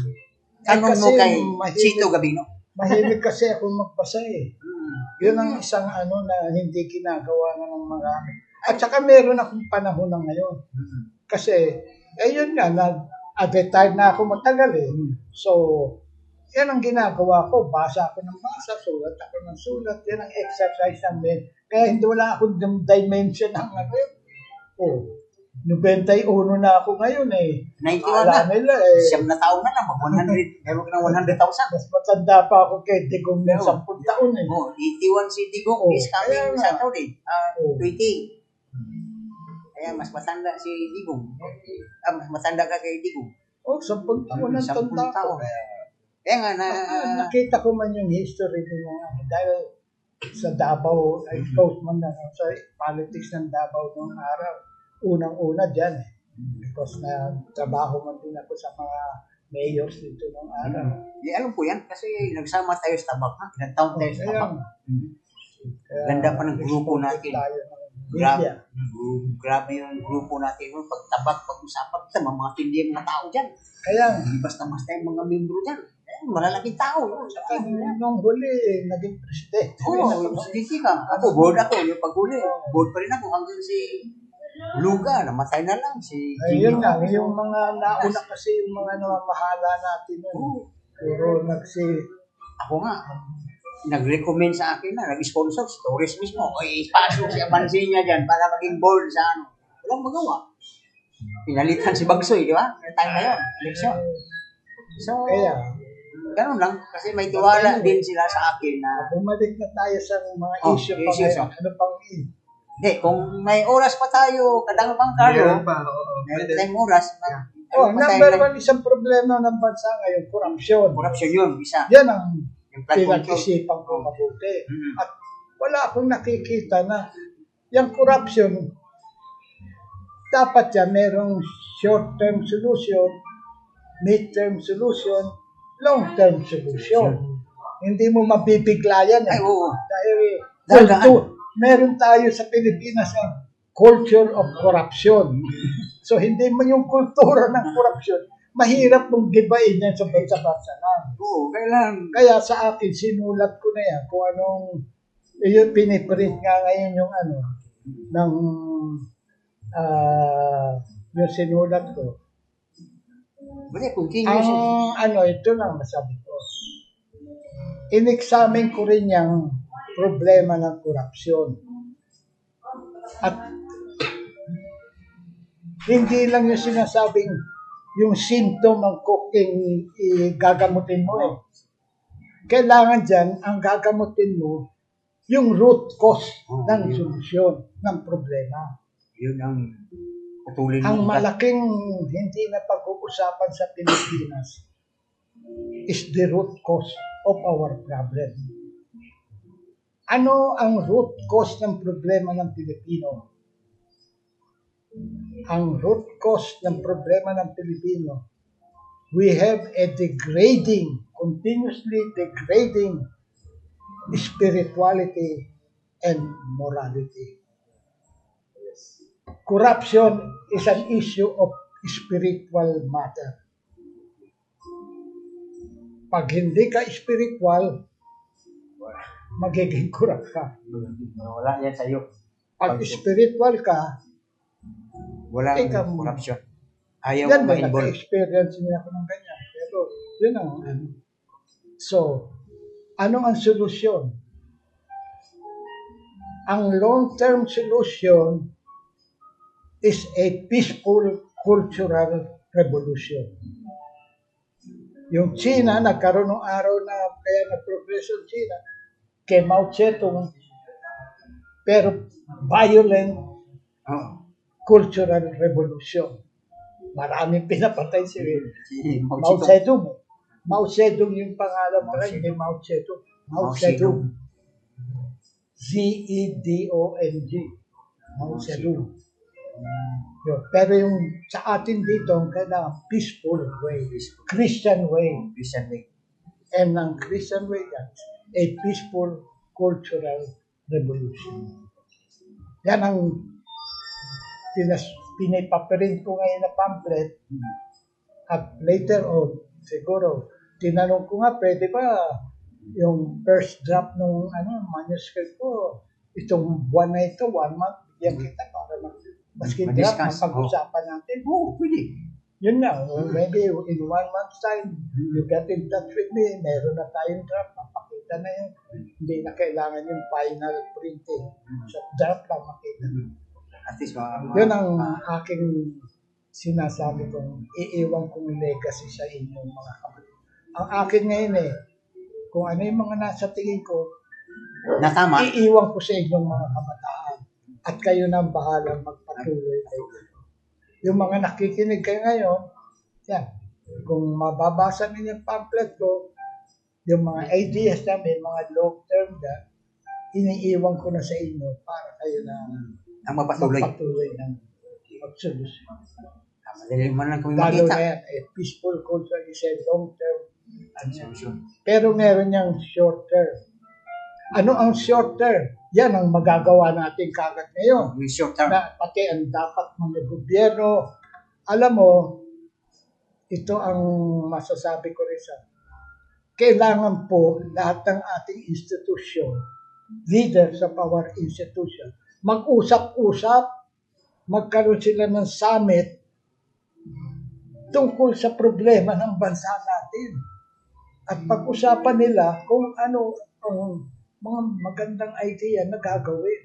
Tanong mo kasi kay mahilig- Chito Gabino. Mahilig kasi ako magbasa eh. Yun ang isang ano na hindi ginagawa na ng marami. At saka meron akong panahon na ngayon. Kasi, yun nga, nag-retire na ako matagal eh. So, yan ang ginagawa ko. Basa ako ng basa, sulat ako ng sulat. Yan ang exercise namin. Kaya hindi wala akong dimension ng ano yun. Oh, 91 na ako ngayon eh. 91 Akala na. nila eh. Siyam na taon na lang. 100. Meron ka ng 100,000. Mas matanda pa ako kay Digong ng 10 taon eh. Oh, 81 si Digong Oh, is kaya coming nga. Saturday. Oh. 20. Kaya mas matanda si Digong. Mas matanda ka kay Digong. Oh, 10 taon ang 10 tanda ko. taon. Kaya nga na... Nakita ko man yung history din ng ano. Dahil sa Davao, exposed man na sa politics ng Davao noong araw. Unang-una dyan eh. Because trabaho man din ako sa mga mayors dito noong araw. alam ko yan kasi nagsama tayo sa tabak. Ilang taon tayo sa Kaya tabak. nga. Ganda pa ng grupo exposed natin. Tayo ng Grabe, media. grabe yung grupo natin. Pagtabak, pag-usapan, mga tindi yung mga tao dyan. Kaya nga. Basta-basta yung mga membro dyan. Malalaking tao. Saka nung huli, naging presidente. Oo, hindi ka. Ako, board ako. Yung paghuli, board pa rin ako hanggang si Luga, namatay na lang. Si Ayun Jimmy. nga, yung mga nauna kasi yung mga namamahala natin nun. Puro Ako nga, nag-recommend sa akin na, nag-sponsor si Torres mismo. O, ipasok si Abansinya dyan para maging board sa ano. Walang magawa. Pinalitan si Bagsoy, di ba? May time na yun, eleksyon. So, kaya, ganun lang. Kasi may tiwala din sila sa akin na, bumalik na tayo sa mga Oh, issue pa issues, ngayon. Ano pang hindi, kung may oras pa tayo, kadang pang Carlo, meron tayong oras, Oh, meron pa number tayo one isang problema ng bansa ngayon, korupsyon. corruption yun, isa. Yan ang Yung flood control. pinag-isipan ko mabuti. Mhm. At wala akong nakikita na yung corruption, dapat yan merong short-term solution, mid-term solution, long-term solution. Hindi mo mabibigla yan eh. Ay, oo. Dahil Dahan-dahan. meron tayo sa Pilipinas ang culture of corruption. So hindi mo yung kultura ng corruption, mahirap mong gibain yan sa bansa-bansa na. Oo, kailan. Kaya sa akin, sinulat ko na yan kung anong, yun piniprint nga ngayon yung ano, ng, yung sinulat ko. Hindi, continuous. Ang ito lang masabi ko. In-examine ko rin yung problema ng korupsyon. At hindi lang yung sinasabing yung symptom ng cooking gagamutin mo eh. Kailangan dyan, ang gagamutin mo, yung root cause ng solusyon ng problema. Yun ang putulin Ang mo. malaking hindi na pag-uusapan sa Pilipinas is the root cause of our problem. Ano ang root cause ng problema ng Pilipino? Ang root cause ng problema ng Pilipino, we have a continuously degrading spirituality and morality. Corruption is an issue of spiritual matter. Pag hindi ka spiritual, magiging corrupt ka. Wala yan sa'yo. Pag spiritual ka, Wala Ikaw, corruption. Ayaw yan mo din, ma-involve. naka-experience niya ako ng ganyan. Pero, yun ang ano. So, ano ang solusyon? Ang long-term solution is a peaceful cultural revolution. Yung China, nagkaroon ng araw na kaya nag-progress ang China kay Mao Zedong, pero violent Oo. cultural revolution. Maraming pinapatay si Mao Mao Zedong. Zedong. Mao Zedong yung pangalan pala, hindi Mao Zedong. Mao Mao Zedong. Z-E-D-O-N-G. Mao Zedong. Yun. Pero yung sa atin dito, kailangan peaceful way, Christian way. Christian way. And ang Christian way yan, a peaceful cultural revolution. Yan ang pinipaprint ko ngayon na pamphlet. At later on, siguro, tinanong ko nga, pwede ba yung first draft ng manuscript ko, itong buwan na ito, 1 month, bigyan kita para maski draft, Ma-discuss. mapag-usapan natin. Oo, pwede. Yun nga, maybe in 1 month's time, you get in touch with me, meron na tayong draft, mapakita na yun. Hindi na kailangan yung final printing. So, draft lang makita. At least, Yun ang aking sinasabi kong iiwan kong legacy sa inyong mga kapatid. Ang akin ngayon kung ano yung mga nasa tingin ko, natama. iiwan ko sa inyong mga kabataan. At kayo na ang bahalang magpatuloy. Yung mga nakikinig kayo ngayon, yan, kung mababasa ninyo yung pamphlet ko, yung mga ideas na may mga long-term na, iniiwan ko na sa inyo para kayo na Ang mapatuloy. magpatuloy ng pagsolusyon. Madali mo lang kami Lalo makita. na yan, peaceful culture is a long-term. Solution. Pero meron niyang short-term. Ano ang short-term? Yan ang magagawa natin kagad ngayon. With short term. Na pati ang dapat mga gobyerno. Alam mo, ito ang masasabi ko rin sa kailangan po lahat ng ating institusyon, leaders of our institution, mag-usap-usap, magkaroon sila ng summit tungkol sa problema ng bansa natin. At pag-usapan nila kung ano ang mga magandang idea na gagawin.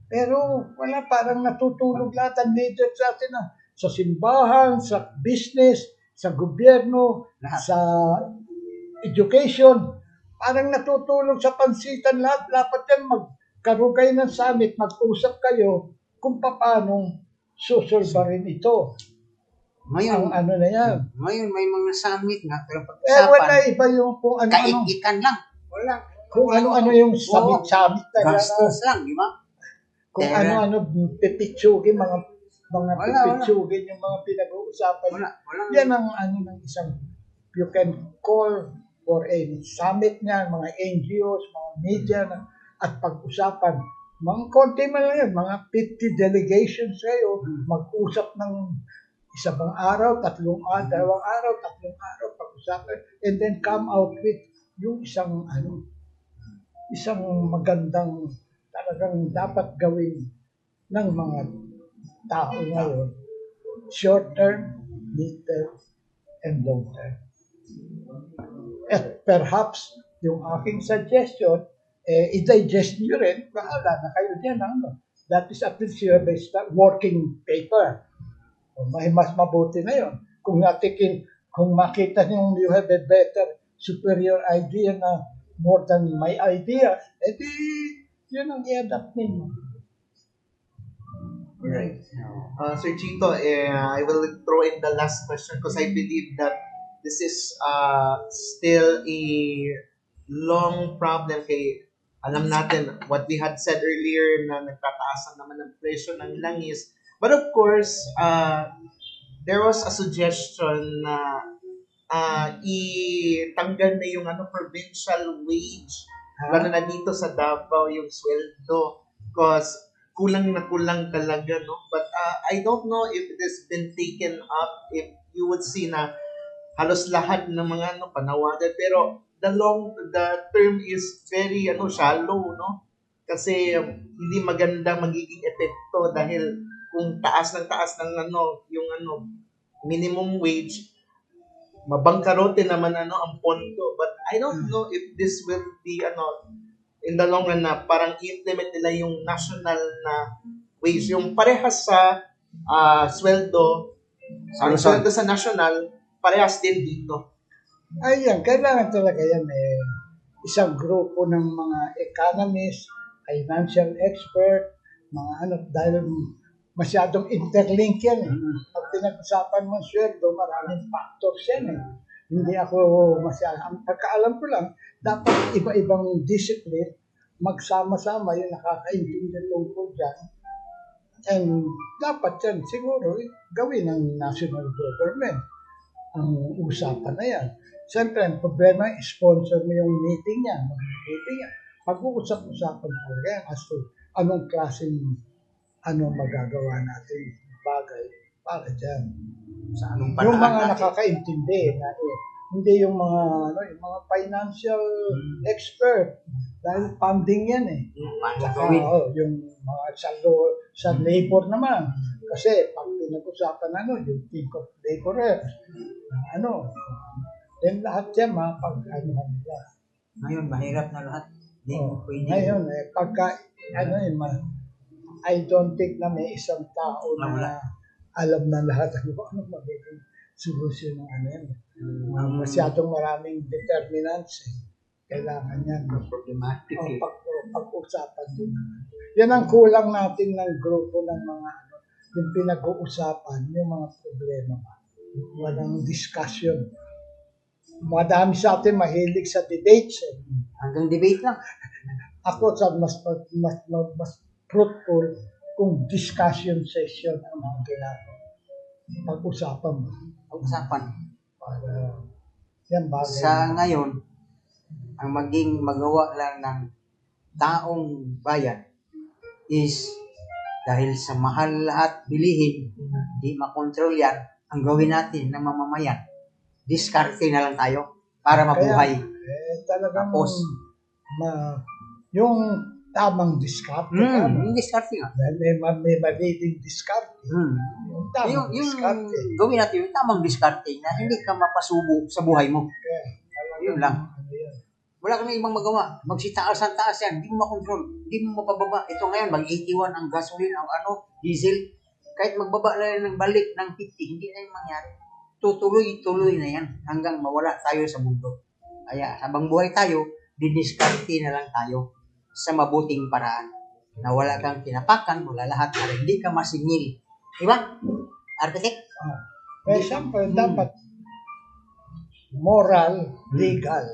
Pero wala, parang natutulog lahat ang leaders natin sa simbahan, sa business, sa gobyerno, Lahat. sa education. Parang natutulog sa pansitan lahat. Dapat yan magkaroon kayo ng summit, mag-usap kayo kung paano susulbarin ito. Ngayon, Ang ano na yan. ngayon may mga summit nga, pero Wala pag-usapan, iba yung kung ano-ano. kaikikan lang. Wala. Kung ano-ano yung summit-summit na yan. Gastos lang, di ba? Kung Pera. ano-ano, pipitsugin, mga Wala. pipitsugin yung mga pinag-uusapan. Wala. Yan ang ano ng isang, you can call for a summit niyan, mga NGOs, mga media, at pag-usapan. Mga konti man lang yan, mga 50 delegations kayo, mag-usap ng isa bang araw, dalawang araw, tatlong araw, pag-usapan, and then come out with yung isang magandang talagang dapat gawin ng mga tao ngayon, short term, mid term, and long term. At perhaps yung aking suggestion, i-digest nyo rin, bahala na kayo dyan. That is at least you have a working paper. May mas mabuti na yun. Kung makita nyo you have a better, superior idea na more than my idea, edi yun ang i-adapt ninyo. Right. Sir Chito, I will throw in the last question because I believe that this is still a long problem kay alam natin what we had said earlier na nagtataasan naman ng presyo ng langis. But of course, there was a suggestion na itanggal na yung provincial wage, lalo na dito sa Davao yung sweldo because kulang na kulang talaga, no? But I don't know if it has been taken up, if you would see na halos lahat ng mga panawagan, pero the term is very shallow, no? Kasi hindi maganda magiging epekto dahil kung taas ng yung minimum wage, mabangkarote naman ang pondo. But I don't know if this will be in the long run na parang i-implement nila yung national na wage, yung parehas sa sweldo sa national, parehas din dito. Ayan, kailangan talaga yan isang grupo ng mga economists, financial expert, mga dahil masyadong interlink yan Pag pinag-usapan mo sweldo, maraming factors yan Hindi ako ang pagkaalam ko lang, dapat iba-ibang discipline, magsama-sama yung nakakaintindi tungkol dyan. And dapat yan siguro gawin ng national government ang usapan na yan. Siyempre, ang problema, sponsor mo yung meeting yan. Meeting yan. Pag-uusap-usapan talaga yan as to anong klaseng magagawa natin bagay para dyan. Sa anong Yung paraan mga natin. nakakaintindi na hindi yung mga yung mga financial expert dahil funding yan eh. Paano Saka, gawin? yung mga sa labor naman. Kasi pag pinag-usapan yung think of laborers, then lahat yan mapag-anuhan nila. Ngayon, mahirap na lahat. Hindi mo pwede. Ngayon, pagka, I don't think na may isang tao na alam na lahat ano magiging solusyon ng yan. Masyadong maraming determinants eh. Kailangan yan. Problematic eh. Pag-usapan din. Yan ang kulang natin ng grupo ng mga yung pinag-uusapan, yung mga problema. Walang discussion. Madami sa atin mahilig sa debates eh. Hanggang debate lang. Ako sa mas fruitful kung discussion session ang mga ginagawa. Pag-usapan mo. Pag-usapan. Para yan bagay. Sa ngayon, ang maging magawa lang ng taong bayan is dahil sa mahal lahat bilihin, di makontrol yan, ang gawin natin ng mamamayan, diskarte na lang tayo para mabuhay. Talagang Tapos, yung tamang diskarte. yung diskarte nga. May maliting diskarte. Yung tamang Yung diskarte. gawin natin yung tamang diskarte na hindi ka mapasubo sa buhay mo. Yun lang. Wala ka na ibang magawa. Magsitaas ang taas yan. Hindi mo makontrol. Hindi mo mapababa. Ito ngayon, mag-81 ang gasoline, ang diesel. Kahit magbaba na ng balik ng 50, hindi na yung mangyari. Tutuloy-tuloy na yan hanggang mawala tayo sa mundo. Kaya habang buhay tayo, didiskarte na lang tayo sa mabuting paraan. Na wala kang tinapakan, wala lahat. Para hindi ka masingil. Diba? Architect? Kaya siyempre, dapat moral, legal.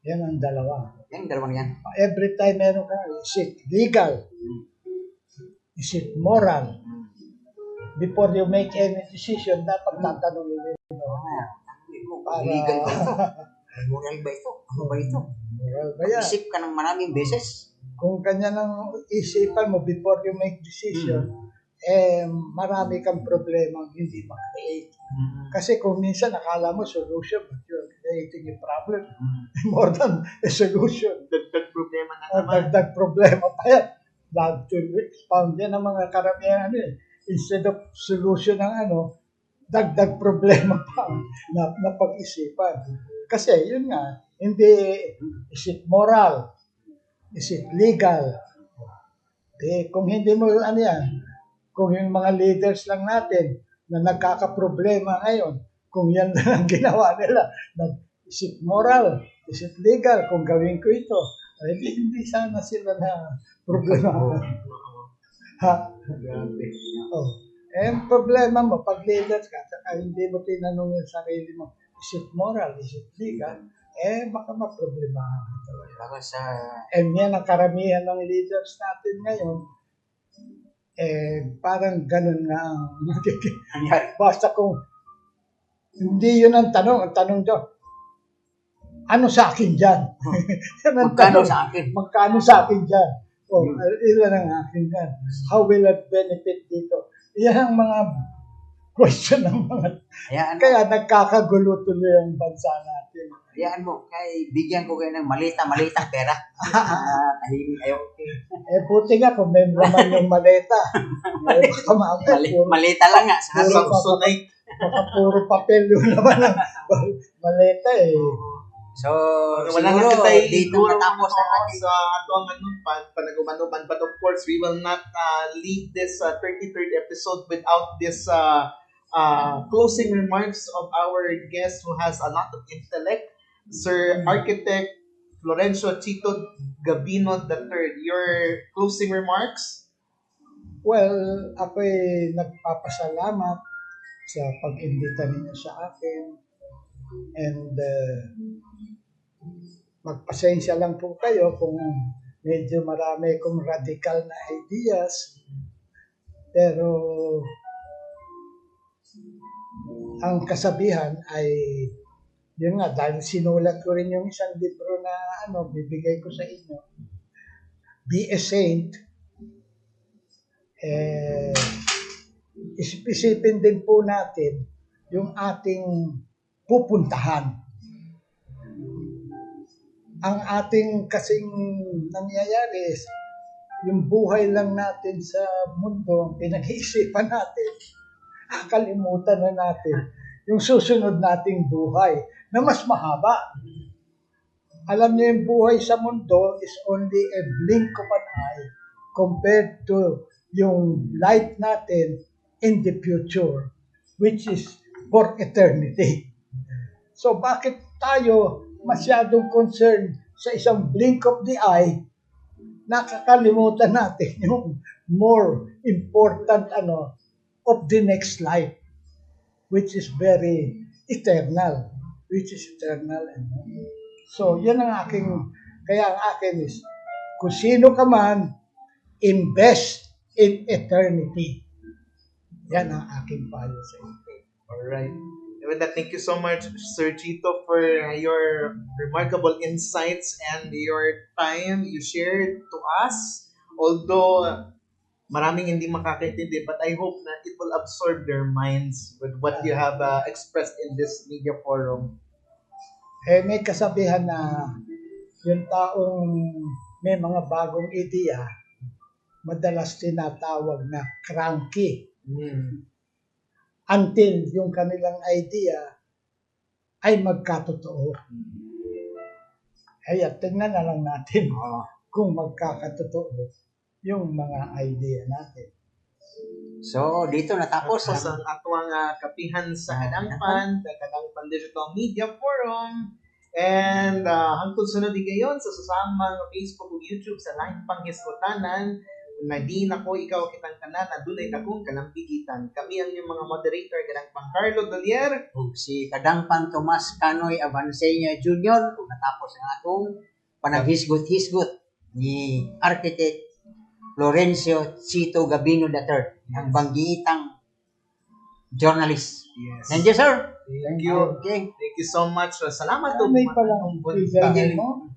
Yan ang dalawa. Yan, dalawang yan. Every time meron ka, is it legal? Is it moral? Before you make any decision, dapat tatanungin mo. Legal ba ito? Moral ba ito? Ano ba ito? Moral ba yan? Isip ka ng maraming beses. Kung ganyan ang isipan mo before you make decision, marami kang problema hindi ma-create. Kasi kung minsan nakala mo solution, but you're creating a problem more than a solution. Dagdag problema na naman. Dagdag problema pa yan. Love to expound yan ang mga karamihan instead of solution ng dagdag problema pa na pag-isipan. Kasi yun nga, hindi, is it moral? Is it legal? Kung hindi mo kung yung mga leaders lang natin na nagkakaproblema ngayon, kung yan lang ang ginawa nila, is it moral? Is it legal? Kung gawin ko ito, hindi sana sila na problema. Ang problema mo, pag leaders ka, saka hindi mo tinanong yung sarili mo, is it moral? Is it legal? Baka maproblemahan ka talaga. Baka sa... Yan ang karamihan ng leaders natin ngayon, parang ganun nga ang basta kung hindi yun ang tanong daw, ano sa akin dyan? Magkano sa akin? Magkano sa akin dyan? Ilan ang akin dyan? How will it benefit dito? Yan ang mga question ng mga... Kaya nagkakagulo tuloy ang bansa natin. Hayaan mo, bigyan ko kayo ng malitang pera. Tahimik kayo. Buti nga kung may laman yung maleta. Malita lang nga. Baka puro papel yung laman ng maleta So, wala na siguro, tayo dito matapos na natin. sa atong panagumanuban, but of course we will not leave this 33rd episode without this closing remarks of our guest who has a lot of intellect, Sir Architect Florencio Chito Gabino III. Your closing remarks? Well, ako'y nagpapasalamat sa pag-imbita ninyo sa akin. And magpasensya lang po kayo kung medyo marami kong radical na ideas. Pero ang kasabihan ay, yun nga, dahil sinulat ko rin yung isang libro na bibigay ko sa inyo, Be a Saint, isipin din po natin yung ating pupuntahan. Ang ating kasing nangyayari is, yung buhay lang natin sa mundo, ang pinag-iisipan natin, kalimutan na natin yung susunod nating buhay na mas mahaba. Alam niyo, yung buhay sa mundo is only a blink of an eye compared to yung light natin in the future, which is for eternity. So bakit tayo masyadong concerned sa isang blink of the eye, nakakalimutan natin yung more important of the next life, which is very eternal, So, yan ang kaya ang akin is, kung sino ka man, invest in eternity. Yan ang aking payo sa inyo. Alright. With that, thank you so much, Sir Chito, for your remarkable insights and your time you shared to us. Although maraming hindi makakaintindi, but I hope na it will absorb their minds with what you have expressed in this media forum. May kasabihan na yung taong may mga bagong ideya, madalas tinatawag na cranky. Until yung kanilang idea ay magkatotoo. Kaya tingnan na lang natin kung magkakatotoo yung mga idea natin. So, dito natapos Tapos ang atuang kapihan sa Kadangpan, Kadangpan Digital Media Forum. And hangtod sunod di gayon sa susamang Facebook ug YouTube sa lain pang hisgotanan, na di nako ikaw kitang tanan na dunay dakong kalambigitan. Kami ang inyong mga moderator, Kadangpan Carlo Dolier ug si Kadangpan Tomas Canoy Abanseña Jr. ug natapos ang atong panaghisgot-hisgot ni Architect Florencio Chito Gabino III, ang banggiitang journalist. Yes. Thank you, sir. Thank you. Okay. Thank you so much. Salamat May palang bunta. mo.